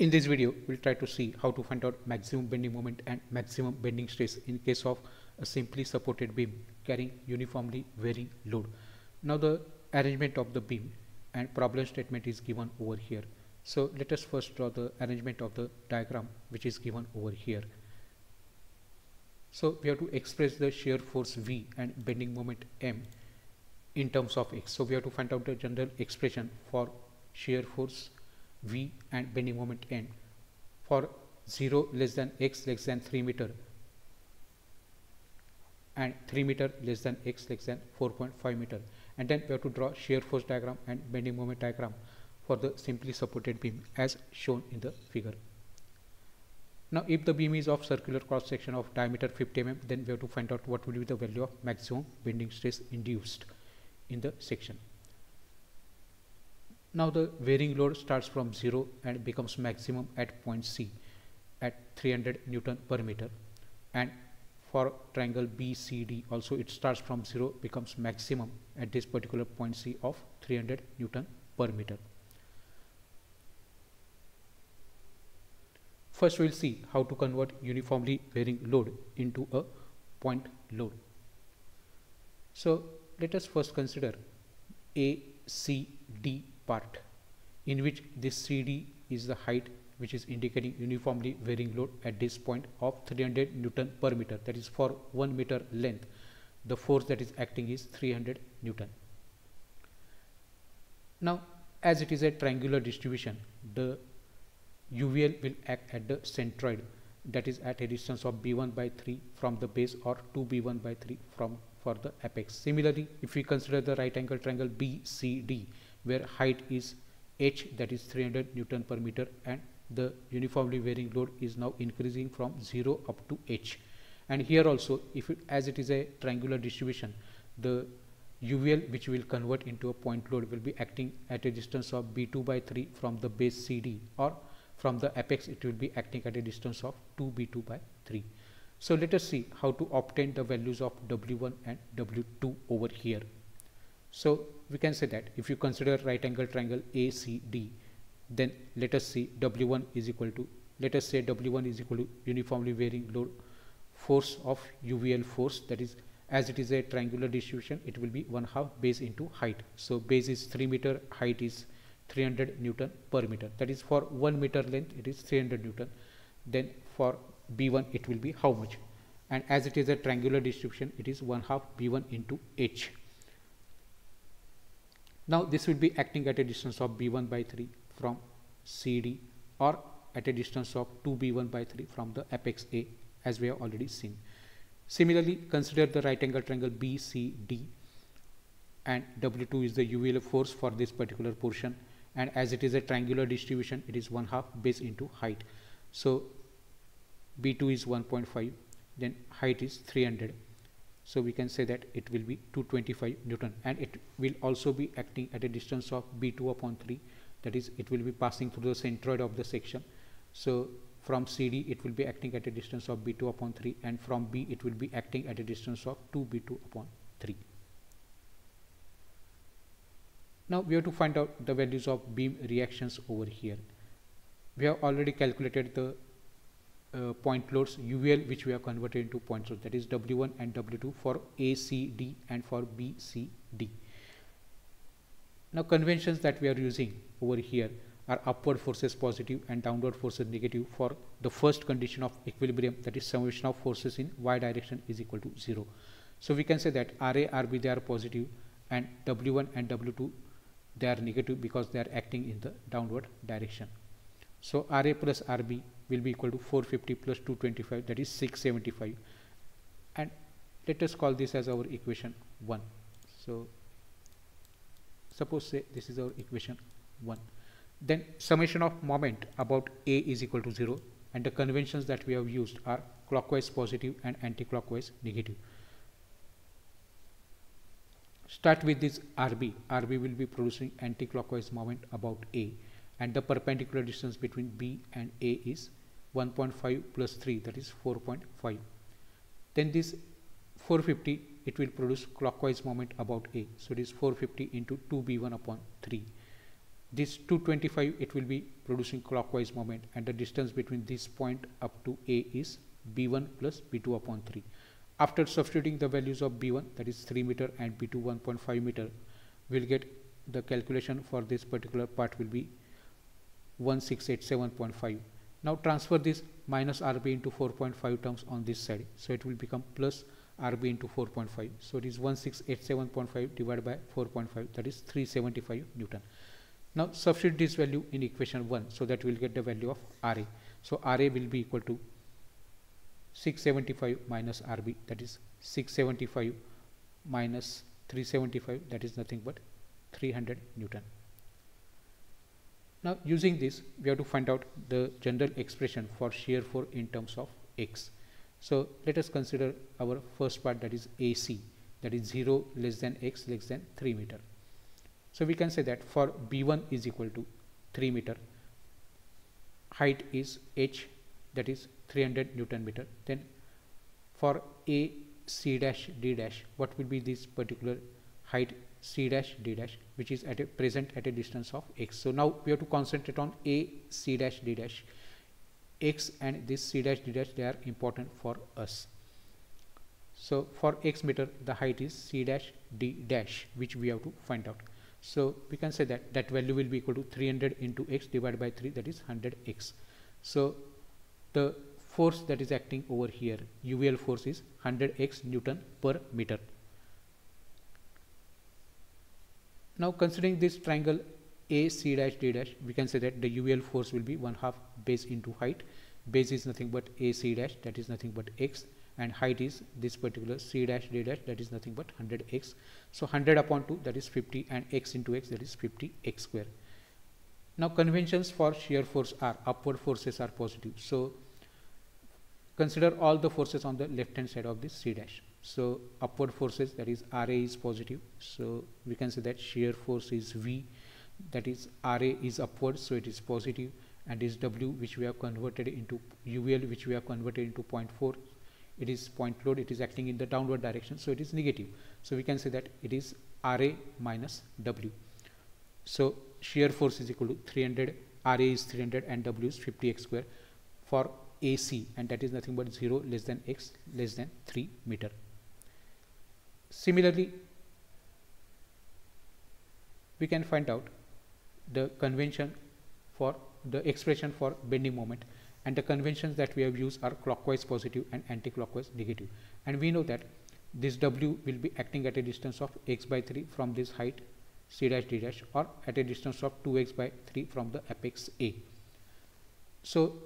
In this video, we'll try to see how to find out maximum bending moment and maximum bending stress in case of a simply supported beam carrying uniformly varying load. Now the arrangement of the beam and problem statement is given over here. So let us first draw the arrangement of the diagram which is given over here. So we have to express the shear force V and bending moment M in terms of X. So we have to find out the general expression for shear force V and bending moment N for 0 less than x less than 3 meter and 3 meter less than x less than 4.5 meter, and then we have to draw shear force diagram and bending moment diagram for the simply supported beam as shown in the figure. Now if the beam is of circular cross section of diameter 50 mm, then we have to find out what will be the value of maximum bending stress induced in the section. Now the varying load starts from 0 and becomes maximum at point C at 300 Newton per meter, and for triangle BCD also it starts from 0, becomes maximum at this particular point C of 300 Newton per meter. First we will see how to convert uniformly varying load into a point load. So let us first consider ACD part, in which this CD is the height which is indicating uniformly varying load at this point of 300 Newton per meter, that is for 1 meter length the force that is acting is 300 Newton. Now as it is a triangular distribution, the UVL will act at the centroid, that is at a distance of b1 by 3 from the base or 2b1 by 3 for the apex. Similarly, if we consider the right angle triangle BCD, where height is h, that is 300 Newton per meter, and the uniformly varying load is now increasing from 0 up to h. And here also, as it is a triangular distribution, the UVL which will convert into a point load will be acting at a distance of b2 by 3 from the base CD, or from the apex it will be acting at a distance of 2b2 by 3. So let us see how to obtain the values of W1 and W2 over here. So we can say that if you consider right angle triangle ACD, then let us see W1 is equal to, let us say W1 is equal to uniformly varying load force of UVL force, that is as it is a triangular distribution it will be 1/2 base into height. So base is 3 meter, height is 300 Newton per meter, that is for 1 meter length it is 300 Newton. Then for B1 it will be how much, and as it is a triangular distribution it is 1/2 B1 into H. Now this will be acting at a distance of b1 by 3 from CD, or at a distance of 2b1 by 3 from the apex A, as we have already seen. Similarly, consider the right angle triangle BCD, and W2 is the UVL force for this particular portion, and as it is a triangular distribution it is 1/2 base into height. So B2 is 1.5, then height is 300. So we can say that it will be 225 Newton, and it will also be acting at a distance of b2 upon 3, that is it will be passing through the centroid of the section. So from CD it will be acting at a distance of b2 upon 3, and from B it will be acting at a distance of 2b2 upon 3. Now we have to find out the values of beam reactions over here. We have already calculated the point loads UVL which we have converted into point loads, that is W1 and W2 for ACD and for BCD. Now conventions that we are using over here are upward forces positive and downward forces negative for the first condition of equilibrium, that is summation of forces in y direction is equal to 0. So we can say that RA, RB they are positive, and W1 and W2 they are negative because they are acting in the downward direction. So RA plus RB will be equal to 450 plus 225, that is 675, and let us call this as our equation 1. So suppose say this is our equation 1. Then summation of moment about A is equal to 0, and the conventions that we have used are clockwise positive and anti-clockwise negative. Start with this RB. RB will be producing anti-clockwise moment about A, and the perpendicular distance between B and A is 1.5 plus 3, that is 4.5. Then this 450 it will produce clockwise moment about A, so it is 450 into 2b1 upon 3. this 225, it will be producing clockwise moment, and the distance between this point up to A is B1 plus B2 upon 3. After substituting the values of B1, that is 3 meter, and B2 1.5 meter, we'll get the calculation for this particular part will be 1687.5. Now transfer this minus RB into 4.5 terms on this side, so it will become plus RB into 4.5. So it is 1687.5 divided by 4.5, that is 375 Newton. Now substitute this value in equation 1, so that we will get the value of RA. So RA will be equal to 675 minus RB, that is 675 minus 375, that is nothing but 300 Newton. Now using this, we have to find out the general expression for shear force in terms of X. So let us consider our first part, that is AC, that is 0 less than X less than 3 meter. So we can say that for B1 is equal to 3 meter, height is H, that is 300 Newton meter. Then for A C dash D dash, what will be this particular height C dash D dash, which is at a present at a distance of X. So now we have to concentrate on A C dash D dash. X and this C dash D dash, they are important for us. So for X meter, the height is C dash D dash, which we have to find out. So we can say that that value will be equal to 300 into X divided by 3, that is 100X. So the force that is acting over here, UVL force, is 100X Newton per meter. Now considering this triangle A C dash D dash, we can say that the UVL force will be 1/2 base into height. Base is nothing but AC dash, that is nothing but X, and height is this particular C dash D dash, that is nothing but 100X. So 100 upon 2, that is 50, and X into X, that is 50X square. Now conventions for shear force are upward forces are positive. So consider all the forces on the left hand side of this C dash. So upward forces, that is RA, is positive. So we can say that shear force is V, that is RA is upward, so it is positive, and is W, which we have converted into UVL, which we have converted into 0.4. It is point load, it is acting in the downward direction, so it is negative. So we can say that it is RA minus W. So shear force is equal to 300, RA is 300 and W is 50X square for AC, and that is nothing but 0 less than X less than 3 meter. Similarly, we can find out the convention for the expression for bending moment, and the conventions that we have used are clockwise positive and anti-clockwise negative. And we know that this W will be acting at a distance of X by 3 from this height C dash D dash, or at a distance of 2X by 3 from the apex A. So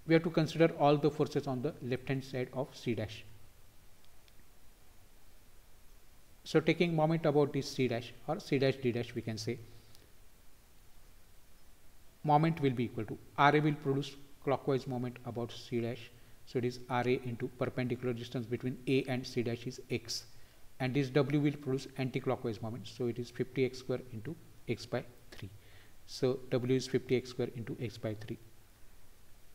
we have to consider all the forces on the left hand side of C dash. So taking moment about this C dash or C dash D dash, we can say moment will be equal to RA will produce clockwise moment about C dash, so it is RA into perpendicular distance between A and C dash is X, and this W will produce anti-clockwise moment, so it is 50X square into X by 3. So W is 50X square into X by 3.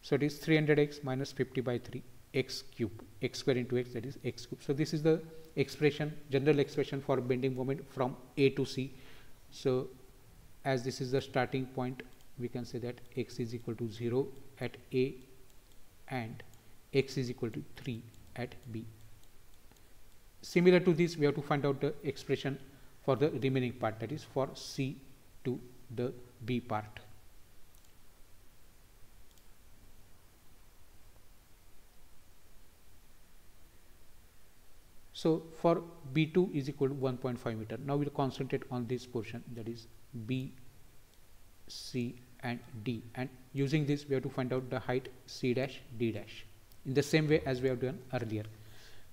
So it is 300X minus 50 by 3 X cube, X square into X, that is X cube. So this is the expression, general expression for bending moment from A to C. So as this is the starting point, we can say that X is equal to 0 at A and X is equal to 3 at B. Similar to this, we have to find out the expression for the remaining part, that is for C to the B part. So for B2 is equal to 1.5 meter. Now we'll concentrate on this portion, that is B, C and D, and using this we have to find out the height C dash D dash in the same way as we have done earlier.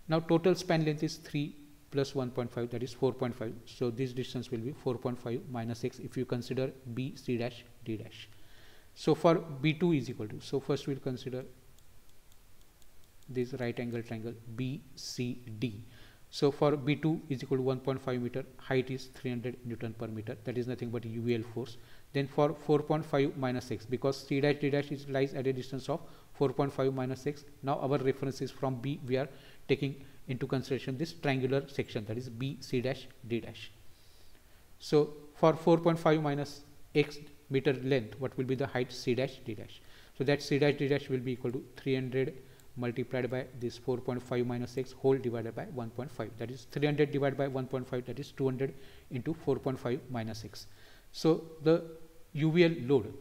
Now total span length is 3 plus 1.5, that is 4.5. So this distance will be 4.5 minus X if you consider B C dash D dash. So for B2 is equal to, so first we'll consider this right angle triangle BCD. So for B2 is equal to 1.5 meter, height is 300 Newton per meter, that is nothing but UVL force. Then for 4.5 minus X, because C dash D dash is lies at a distance of 4.5 minus X. Now our reference is from B, we are taking into consideration this triangular section, that is B C dash D dash. So for 4.5 minus x meter length, what will be the height C dash D dash. So that C dash D dash will be equal to 300 multiplied by this 4.5 minus x whole divided by 1.5, that is 300 divided by 1.5, that is 200 into 4.5 minus x. So the UVL load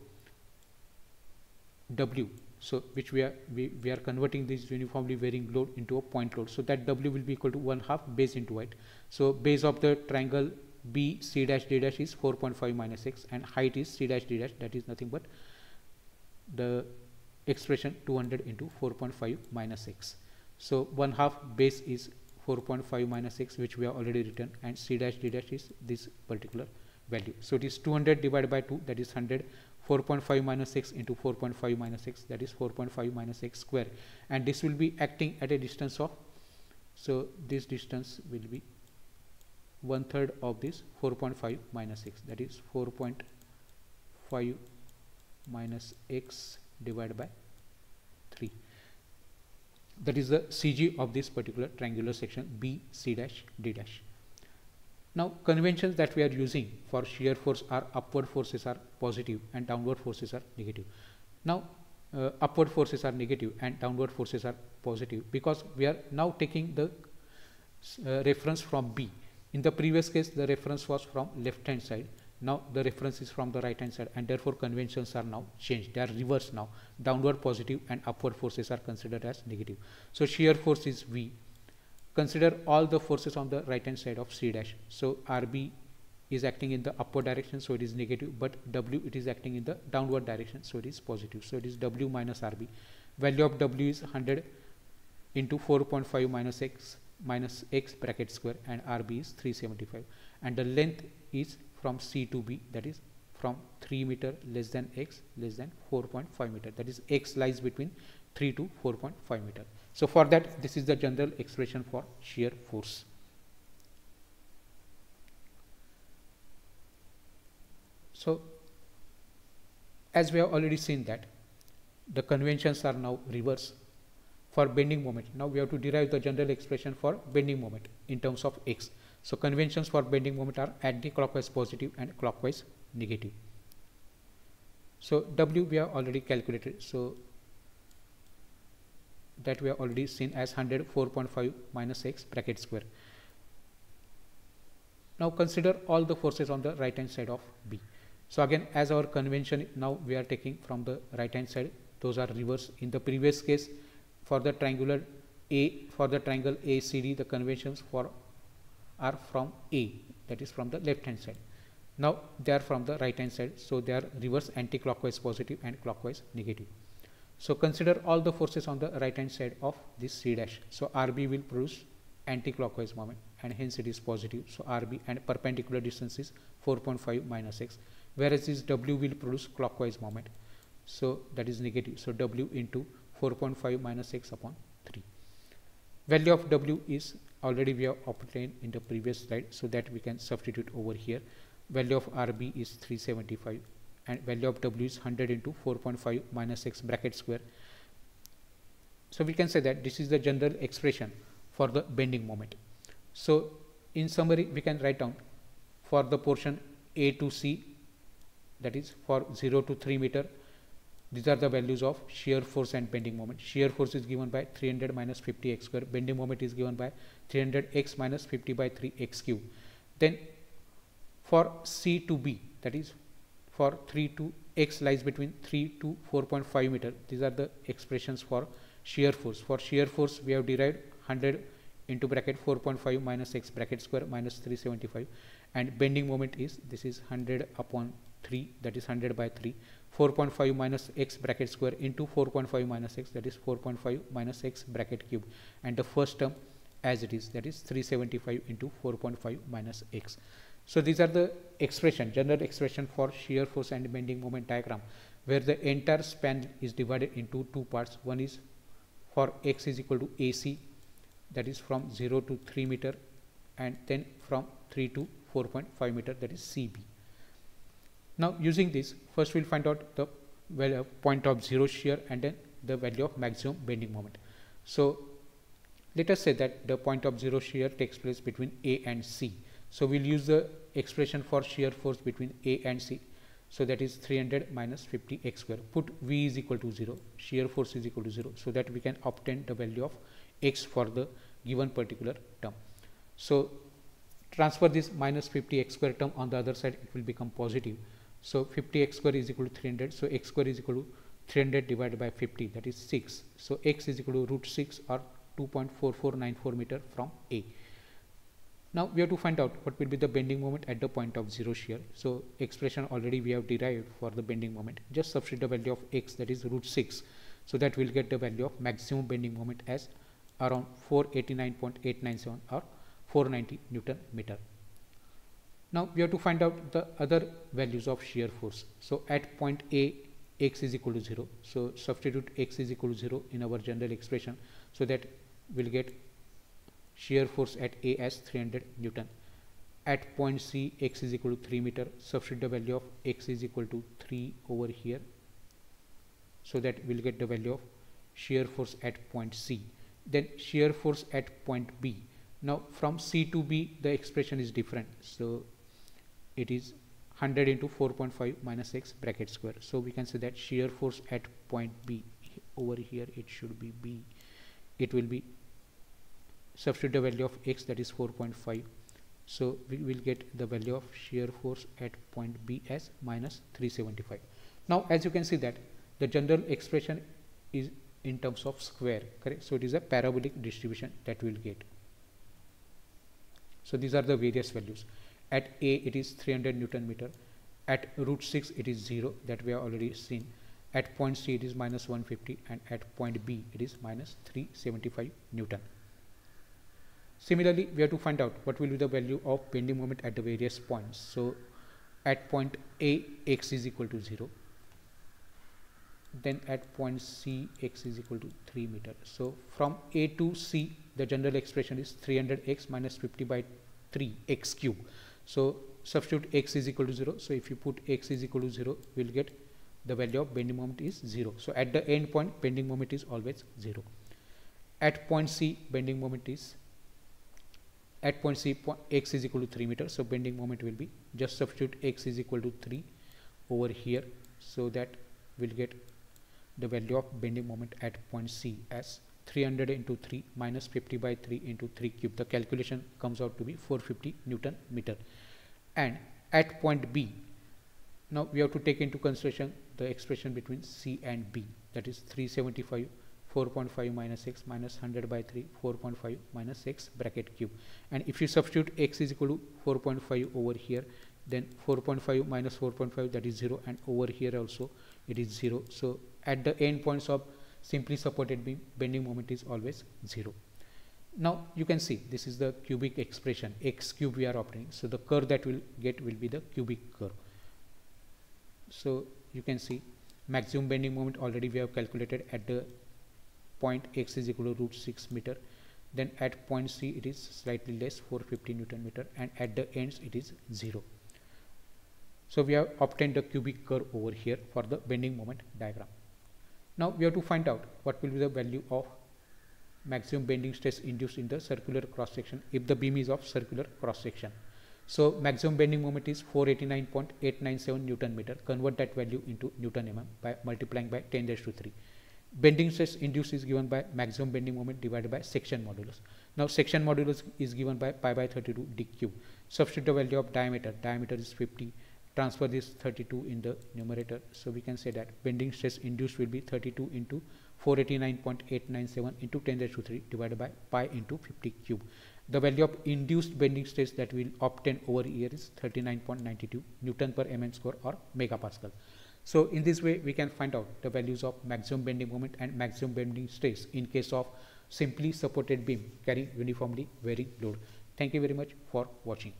W, so which we are converting this uniformly varying load into a point load, so that W will be equal to 1/2 base into height. So base of the triangle B C dash D dash is 4.5 minus x, and height is C dash D dash, that is nothing but the expression 200 into 4.5 minus x. So 1/2 base is 4.5 minus x, which we have already written, and C dash D dash is this particular value. So it is 200 divided by 2, that is 100. 4.5 minus x into 4.5 minus x, that is 4.5 minus x square, and this will be acting at a distance of, so this distance will be 1/3 of this 4.5 minus x, that is 4.5 minus x divided by 3. That is the CG of this particular triangular section B C dash D dash. Now conventions that we are using for shear force are upward forces are positive and downward forces are negative. Now upward forces are negative and downward forces are positive because we are now taking the reference from B. In the previous case the reference was from left hand side, now the reference is from the right hand side, and therefore conventions are now changed, they are reversed now. Downward positive and upward forces are considered as negative. So shear force is V. Consider all the forces on the right hand side of C dash. So RB is acting in the upward direction, so it is negative, but W it is acting in the downward direction, so it is positive. So it is W minus RB. Value of W is 100 into 4.5 minus x bracket square, and RB is 375, and the length is from C to B, that is from 3 meter less than x less than 4.5 meter, that is x lies between 3 to 4.5 meter. So for that, this is the general expression for shear force. So as we have already seen that the conventions are now reversed for bending moment. Now we have to derive the general expression for bending moment in terms of x. So conventions for bending moment are anti-clockwise positive and clockwise negative. So W we have already calculated, so that we have already seen as 104.5 minus x bracket square. Now consider all the forces on the right hand side of B. So again, as our convention, now we are taking from the right hand side, those are reversed. In the previous case for the triangular A, for the triangle ACD, the conventions for are from A, that is from the left hand side. Now they are from the right hand side, so they are reverse anti-clockwise positive and clockwise negative. So consider all the forces on the right hand side of this C dash. So RB will produce anti-clockwise moment, and hence it is positive. So RB, and perpendicular distance is 4.5 minus x, whereas this W will produce clockwise moment, so that is negative. So W into 4.5 minus x upon 3. Value of W is already we have obtained in the previous slide, so that we can substitute over here. Value of RB is 375, and value of W is 100 into 4.5 minus x bracket square. So we can say that this is the general expression for the bending moment. So in summary, we can write down for the portion A to C, that is for 0 to 3 meter, these are the values of shear force and bending moment. Shear force is given by 300 minus 50 x square, bending moment is given by 300 x minus 50 by 3 x cube. Then for C to B, that is for 3 to x lies between 3 to 4.5 meter, these are the expressions for shear force. For shear force we have derived 100 into bracket 4.5 minus x bracket square minus 375, and bending moment is, this is 100 upon 3, that is 100 by 3, 4.5 minus x bracket square into 4.5 minus x, that is 4.5 minus x bracket cube, and the first term as it is, that is 375 into 4.5 minus x. So these are the expression, general expression for shear force and bending moment diagram, where the entire span is divided into two parts. One is for x is equal to AC, that is from 0 to 3 meter, and then from 3 to 4.5 meter, that is CB. Now using this, first we'll find out the value of point of zero shear and then the value of maximum bending moment. So let us say that the point of zero shear takes place between A and C. So we'll use the expression for shear force between A and C. So that is 300 minus 50 x square. Put V is equal to 0, shear force is equal to 0, so that we can obtain the value of x for the given particular term. So transfer this minus 50 x square term on the other side, it will become positive. So 50 x square is equal to 300. So x square is equal to 300 divided by 50, that is 6. So x is equal to root 6 or 2.4494 meter from A. Now we have to find out what will be the bending moment at the point of zero shear. So expression already we have derived for the bending moment. Just substitute the value of x, that is root 6. So that we'll get the value of maximum bending moment as around 489.897 or 490 Newton meter. Now we have to find out the other values of shear force. So at point A, x is equal to 0. So substitute x is equal to 0 in our general expression, so that we'll get shear force at A as 300 Newton. At point C, x is equal to 3 meter. Substitute the value of x is equal to 3 over here, so that we'll get the value of shear force at point C. Then shear force at point B. Now from C to B the expression is different, so it is 100 into 4.5 minus x bracket square. So we can say that shear force at point B, over here it should be B, it will be, substitute the value of x, that is 4.5. So we will get the value of shear force at point B as minus 375. Now as you can see that the general expression is in terms of square, correct? So it is a parabolic distribution that we will get. So these are the various values. At A it is 300 Newton meter. At root 6 it is 0, that we have already seen. At point C it is minus 150, and at point B it is minus 375 Newton. Similarly, we have to find out what will be the value of bending moment at the various points. So at point A, x is equal to 0. Then at point C, x is equal to 3 meter. So from A to C, the general expression is 300x minus 50 by 3 x cube. So substitute x is equal to 0. So if you put x is equal to 0, we will get the value of bending moment is 0. So at the end point, bending moment is always 0. At point C, bending moment is, at point C, x is equal to 3 meter. So bending moment will be, just substitute x is equal to 3 over here, so that we'll get the value of bending moment at point C as 300 into 3 minus 50 by 3 into 3 cube. The calculation comes out to be 450 Newton meter. And at point B, now we have to take into consideration the expression between C and B, that is 375, 4.5 minus x minus 100 by 3, 4.5 minus x bracket cube. And if you substitute x is equal to 4.5 over here, then 4.5 minus 4.5, that is 0, and over here also it is 0. So at the end points of simply supported beam, bending moment is always 0. Now you can see this is the cubic expression, x cube we are obtaining. So the curve that we'll get will be the cubic curve. So you can see maximum bending moment already we have calculated at the point x is equal to root 6 meter. Then at point C it is slightly less, 450 Newton meter, and at the ends it is 0. So we have obtained the cubic curve over here for the bending moment diagram. Now we have to find out what will be the value of maximum bending stress induced in the circular cross section if the beam is of circular cross section. So maximum bending moment is 489.897 Newton meter. Convert that value into Newton mm by multiplying by 10⁻�3. Bending stress induced is given by maximum bending moment divided by section modulus. Now section modulus is given by pi by 32 d cube. Substitute the value of diameter. Diameter is 50. Transfer this 32 in the numerator. So we can say that bending stress induced will be 32 into 489.897 into 10⁻³ divided by pi into 50 cube. The value of induced bending stress that we will obtain over here is 39.92 Newton per mm square or megapascal. So in this way we can find out the values of maximum bending moment and maximum bending stress in case of simply supported beam carrying uniformly varying load. Thank you very much for watching.